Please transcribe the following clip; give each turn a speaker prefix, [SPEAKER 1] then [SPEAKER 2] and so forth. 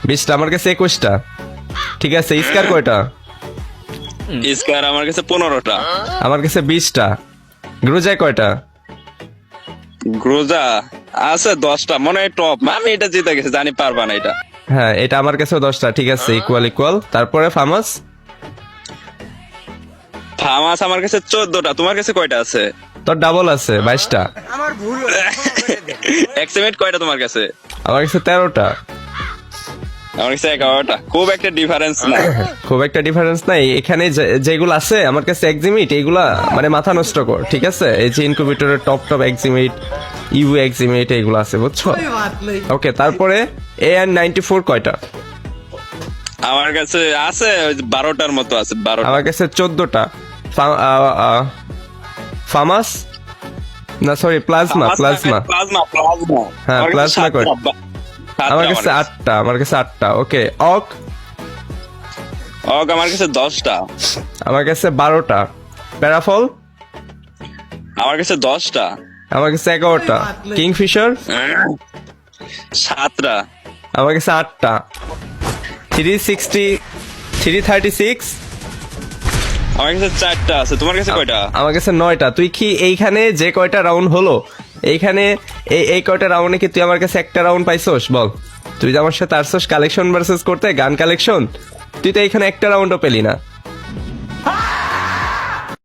[SPEAKER 1] 20টা, আমার কাছে 21টা। ঠিক আছে, স্কার কয়টা?
[SPEAKER 2] স্কার আমার কাছে 15টা।
[SPEAKER 1] আমার কাছে 20টা। গ্রুজায় কয়টা?
[SPEAKER 2] গ্রোজা আছে 10টা, মনে হয় টপ। আমি এটা জিতে গেছি, জানি পারবা না এটা।
[SPEAKER 1] হ্যাঁ, এটা আমার কাছেও 10টা। ঠিক আছে, ইকুয়াল ইকুয়াল। তারপরে ফামাস?
[SPEAKER 2] ফামাস আমার কাছে 14টা। তোমার কাছে কয়টা আছে?
[SPEAKER 1] তোর ডাবল আছে, 22টা।
[SPEAKER 2] এক্সিমেট কয়টা তোমার কাছে?
[SPEAKER 1] আমার কাছে 13টা।
[SPEAKER 2] আমার কাছে 11টা। খুব একটা ডিফারেন্স না।
[SPEAKER 1] খুব একটা ডিফারেন্স নাই এখানে। যেগুলো আছে আমার কাছে এক্সিমিট, এগুলা মানে মাথা নষ্ট কর। ঠিক আছে, এই যে ইনকিউবেটরের টপ টপ এক্সিমিট, ইউ এক্সিমিট, এগুলো আছে, বুঝছো? ওকে, তারপরে AN94 কয়টা?
[SPEAKER 2] আমার কাছে আছে 12টার মতো আছে। 12টা।
[SPEAKER 1] আমার কাছে 14টা। ফামাস না, সরি, প্লাজমা প্লাজমা।
[SPEAKER 2] প্লাজমা।
[SPEAKER 1] হ্যাঁ,
[SPEAKER 2] আমার কাছে
[SPEAKER 1] প্লাজমা কয়?
[SPEAKER 2] 7টা।
[SPEAKER 1] আমার কাছে 8টা। আমার কাছে 8টা। ওকে, অক?
[SPEAKER 2] আমার কাছে 10টা।
[SPEAKER 1] আমার কাছে 12টা। প্যারাফল?
[SPEAKER 2] আমার কাছে 10টা।
[SPEAKER 1] আমার কাছে 11টা। কিংফিশার?
[SPEAKER 2] 7টা।
[SPEAKER 1] আমার কাছে 8টা। 360, 336?
[SPEAKER 2] আমার কাছে 4টা আছে। তোমার কাছে কয়টা?
[SPEAKER 1] আমার কাছে 9টা। তুই কি এইখানে যে কয়টা রাউন্ড হলো, এইখানে এই কয়টা রাউন্ডে কি তুই আমার কাছে একটা রাউন্ড পাইছস? বল, তুই যে আমার সাথে আসছস কালেকশন ভার্সেস করতে, গান কালেকশন, তুই তো এইখানে একটা রাউন্ডও পেলি না।